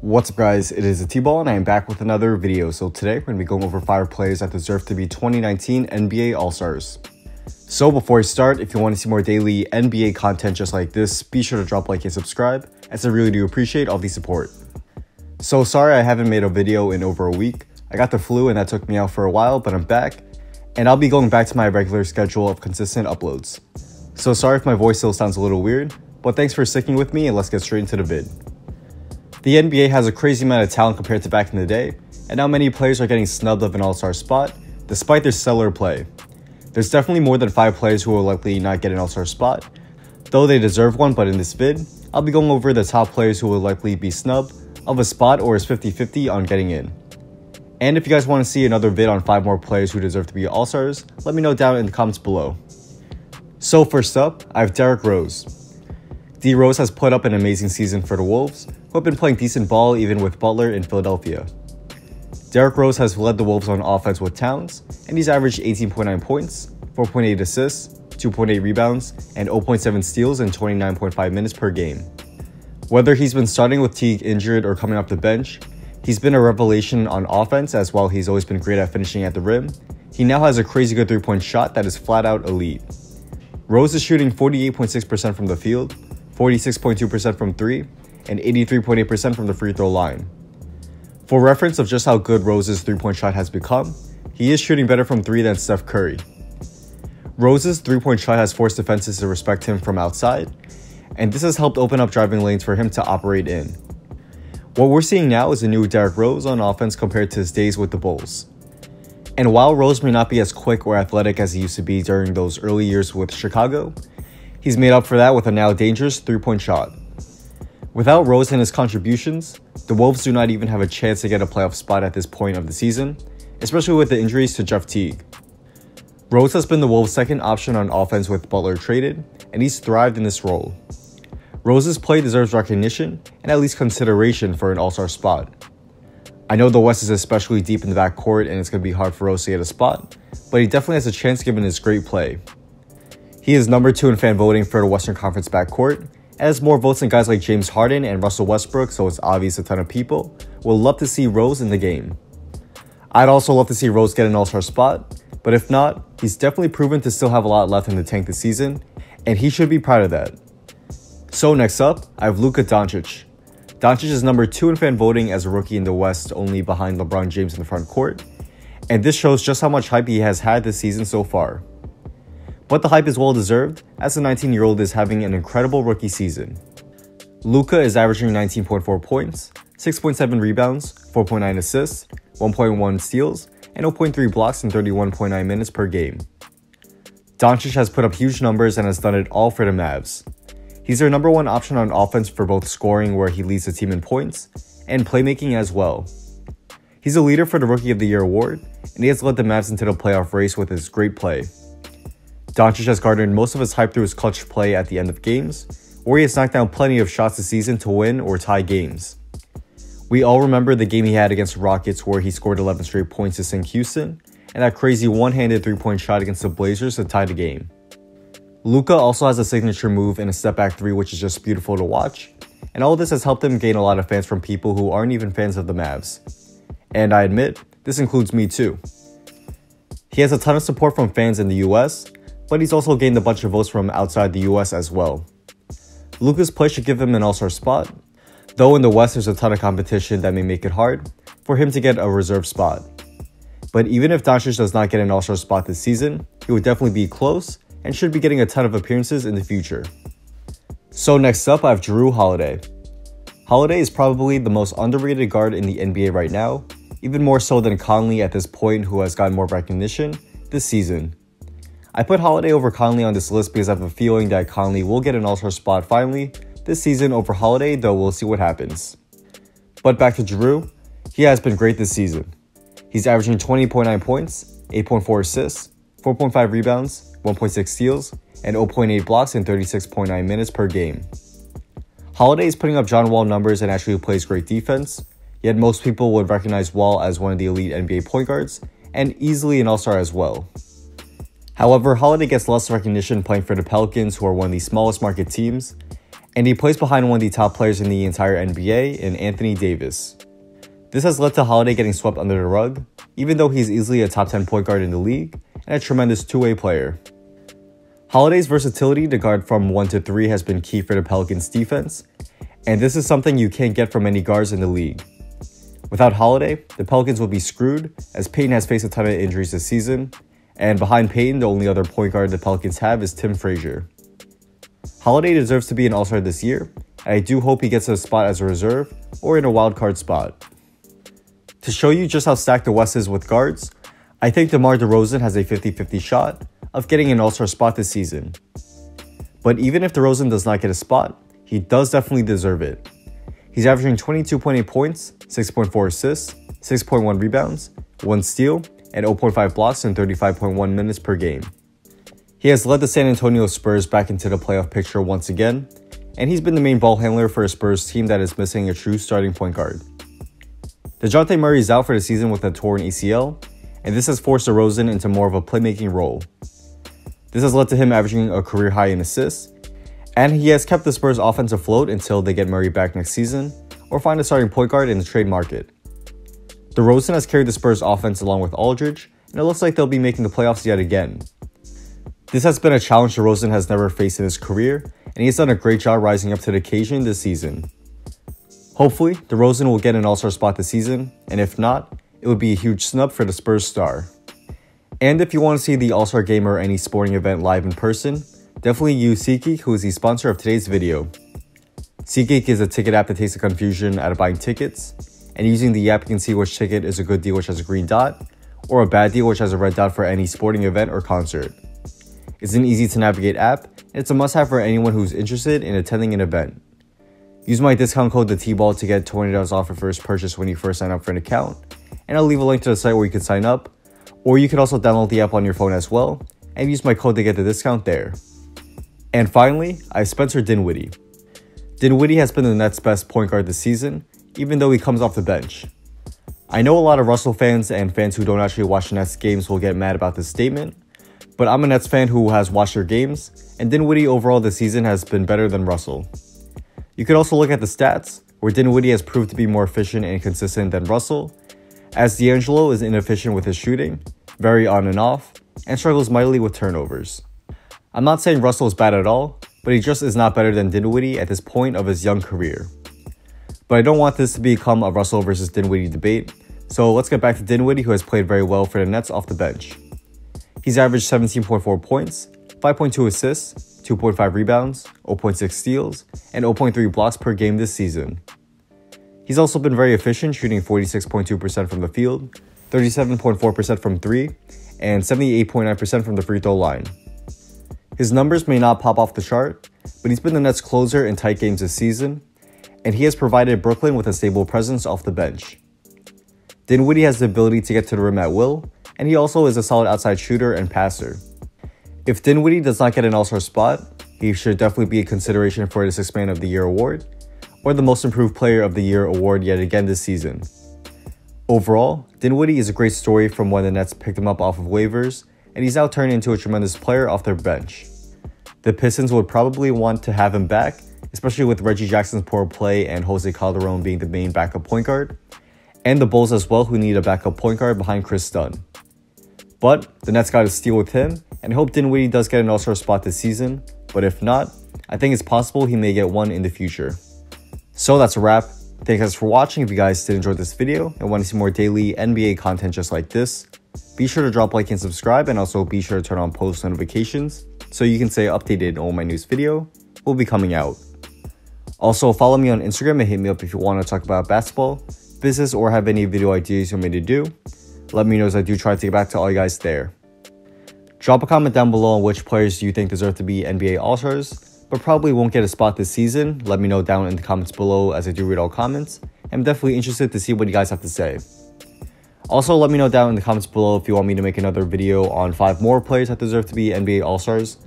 What's up guys, it is THETBALL and I am back with another video. So today we're going to be going over 5 players that deserve to be 2019 NBA All-Stars. So before we start, if you want to see more daily NBA content just like this, be sure to drop a like and subscribe, as I really do appreciate all the support. So sorry I haven't made a video in over a week. I got the flu and that took me out for a while, but I'm back, and I'll be going back to my regular schedule of consistent uploads. So sorry if my voice still sounds a little weird, but thanks for sticking with me and let's get straight into the vid. The NBA has a crazy amount of talent compared to back in the day, and now many players are getting snubbed of an all-star spot, despite their stellar play. There's definitely more than 5 players who will likely not get an all-star spot, though they deserve one, but in this vid, I'll be going over the top players who will likely be snubbed of a spot or is 50-50 on getting in. And if you guys want to see another vid on 5 more players who deserve to be all-stars, let me know down in the comments below. So first up, I have Derrick Rose. DeRozan has put up an amazing season for the Wolves, who have been playing decent ball even with Butler in Philadelphia. Derrick Rose has led the Wolves on offense with Towns, and he's averaged 18.9 points, 4.8 assists, 2.8 rebounds, and 0.7 steals in 29.5 minutes per game. Whether he's been starting with Teague injured or coming off the bench, he's been a revelation on offense, as while he's always been great at finishing at the rim, he now has a crazy good 3-point shot that is flat out elite. Rose is shooting 48.6% from the field, 46.2% from 3, and 83.8% from the free throw line. For reference of just how good Rose's 3-point shot has become, he is shooting better from 3 than Steph Curry. Rose's 3-point shot has forced defenses to respect him from outside, and this has helped open up driving lanes for him to operate in. What we're seeing now is a new Derrick Rose on offense compared to his days with the Bulls. And while Rose may not be as quick or athletic as he used to be during those early years with Chicago, he's made up for that with a now dangerous 3-point shot. Without Rose and his contributions, the Wolves do not even have a chance to get a playoff spot at this point of the season, especially with the injuries to Jeff Teague. Rose has been the Wolves' second option on offense with Butler traded, and he's thrived in this role. Rose's play deserves recognition and at least consideration for an all-star spot. I know the West is especially deep in the backcourt and it's going to be hard for Rose to get a spot, but he definitely has a chance given his great play. He is number 2 in fan voting for the Western Conference backcourt, and has more votes than guys like James Harden and Russell Westbrook, so it's obvious a ton of people will love to see Rose in the game. I'd also love to see Rose get an all-star spot, but if not, he's definitely proven to still have a lot left in the tank this season, and he should be proud of that. So next up, I have Luka Doncic. Doncic is number 2 in fan voting as a rookie in the West, only behind LeBron James in the front court, and this shows just how much hype he has had this season so far. But the hype is well deserved, as the 19-year-old is having an incredible rookie season. Luka is averaging 19.4 points, 6.7 rebounds, 4.9 assists, 1.1 steals, and 0.3 blocks in 31.9 minutes per game. Doncic has put up huge numbers and has done it all for the Mavs. He's their number 1 option on offense for both scoring, where he leads the team in points, and playmaking as well. He's a leader for the Rookie of the Year award, and he has led the Mavs into the playoff race with his great play. Doncic has garnered most of his hype through his clutch play at the end of games, where he has knocked down plenty of shots this season to win or tie games. We all remember the game he had against the Rockets where he scored 11 straight points to sink Houston, and that crazy one-handed 3-point shot against the Blazers to tie the game. Luka also has a signature move in a step-back 3 which is just beautiful to watch, and all of this has helped him gain a lot of fans from people who aren't even fans of the Mavs. And I admit, this includes me too. He has a ton of support from fans in the US, but he's also gained a bunch of votes from outside the US as well. Luka's play should give him an all-star spot, though in the West there's a ton of competition that may make it hard for him to get a reserve spot. But even if Doncic does not get an all-star spot this season, he would definitely be close and should be getting a ton of appearances in the future. So next up, I have Jrue Holiday. Holiday is probably the most underrated guard in the NBA right now, even more so than Conley at this point, who has gotten more recognition this season. I put Holiday over Conley on this list because I have a feeling that Conley will get an all-star spot finally this season over Holiday, though we'll see what happens. But back to Jrue, he has been great this season. He's averaging 20.9 points, 8.4 assists, 4.5 rebounds, 1.6 steals, and 0.8 blocks in 36.9 minutes per game. Holiday is putting up John Wall numbers and actually plays great defense, yet most people would recognize Wall as one of the elite NBA point guards, and easily an all-star as well. However, Holiday gets less recognition playing for the Pelicans, who are one of the smallest market teams, and he plays behind one of the top players in the entire NBA in Anthony Davis. This has led to Holiday getting swept under the rug, even though he's easily a top 10 point guard in the league and a tremendous two-way player. Holiday's versatility to guard from 1 to 3 has been key for the Pelicans defense, and this is something you can't get from many guards in the league. Without Holiday, the Pelicans will be screwed, as Payton has faced a ton of injuries this season, and behind Payton, the only other point guard the Pelicans have is Tim Frazier. Holiday deserves to be an All-Star this year, and I do hope he gets a spot as a reserve or in a wildcard spot. To show you just how stacked the West is with guards, I think DeRozan has a 50-50 shot of getting an All-Star spot this season. But even if DeRozan does not get a spot, he does definitely deserve it. He's averaging 22.8 points, 6.4 assists, 6.1 rebounds, 1 steal, and 0.5 blocks in 35.1 minutes per game. He has led the San Antonio Spurs back into the playoff picture once again, and he's been the main ball handler for a Spurs team that is missing a true starting point guard. DeJounte Murray is out for the season with a torn ACL, and this has forced DeRozan into more of a playmaking role. This has led to him averaging a career high in assists, and he has kept the Spurs offense afloat until they get Murray back next season or find a starting point guard in the trade market. DeRozan has carried the Spurs offense along with Aldridge, and it looks like they'll be making the playoffs yet again. This has been a challenge DeRozan has never faced in his career, and he has done a great job rising up to the occasion this season. Hopefully, DeRozan will get an All-Star spot this season, and if not, it would be a huge snub for the Spurs star. And if you want to see the All-Star game or any sporting event live in person, definitely use SeatGeek, who is the sponsor of today's video. SeatGeek is a ticket app that takes the confusion out of buying tickets, and using the app you can see which ticket is a good deal which has a green dot, or a bad deal which has a red dot for any sporting event or concert. It's an easy to navigate app, and it's a must-have for anyone who's interested in attending an event. Use my discount code THETBALL to get $20 off your first purchase when you first sign up for an account, and I'll leave a link to the site where you can sign up, or you can also download the app on your phone as well, and use my code to get the discount there. And finally, I have Spencer Dinwiddie. Dinwiddie has been the Nets' best point guard this season, even though he comes off the bench. I know a lot of Russell fans and fans who don't actually watch the Nets games will get mad about this statement, but I'm a Nets fan who has watched their games, and Dinwiddie overall this season has been better than Russell. You could also look at the stats, where Dinwiddie has proved to be more efficient and consistent than Russell, as D'Angelo is inefficient with his shooting, very on and off, and struggles mightily with turnovers. I'm not saying Russell is bad at all, but he just is not better than Dinwiddie at this point of his young career. But I don't want this to become a Russell versus Dinwiddie debate, so let's get back to Dinwiddie, who has played very well for the Nets off the bench. He's averaged 17.4 points, 5.2 assists, 2.5 rebounds, 0.6 steals, and 0.3 blocks per game this season. He's also been very efficient, shooting 46.2% from the field, 37.4% from 3, and 78.9% from the free throw line. His numbers may not pop off the chart, but he's been the Nets' closer in tight games this season, and he has provided Brooklyn with a stable presence off the bench. Dinwiddie has the ability to get to the rim at will, and he also is a solid outside shooter and passer. If Dinwiddie does not get an All-Star spot, he should definitely be a consideration for the Sixth Man of the Year award, or the Most Improved Player of the Year award yet again this season. Overall, Dinwiddie is a great story from when the Nets picked him up off of waivers, and he's now turned into a tremendous player off their bench. The Pistons would probably want to have him back, especially with Reggie Jackson's poor play and Jose Calderon being the main backup point guard, and the Bulls as well, who need a backup point guard behind Chris Dunn. But the Nets got a steal with him, and I hope Dinwiddie does get an All-Star spot this season, but if not, I think it's possible he may get one in the future. So that's a wrap. Thanks guys for watching. If you guys did enjoy this video and want to see more daily NBA content just like this, be sure to drop a like and subscribe, and also be sure to turn on post notifications so you can stay updated on when my news video will be coming out. Also, follow me on Instagram and hit me up if you want to talk about basketball, business, or have any video ideas you want me to do. Let me know as I do try to get back to all you guys there. Drop a comment down below on which players you think deserve to be NBA All-Stars, but probably won't get a spot this season. Let me know down in the comments below, as I do read all comments. I'm definitely interested to see what you guys have to say. Also, let me know down in the comments below if you want me to make another video on 5 more players that deserve to be NBA All-Stars.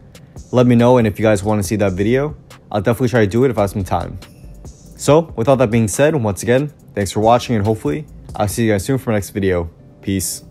Let me know, and if you guys want to see that video, I'll definitely try to do it if I have some time. So, with all that being said, once again, thanks for watching, and hopefully, I'll see you guys soon for my next video. Peace.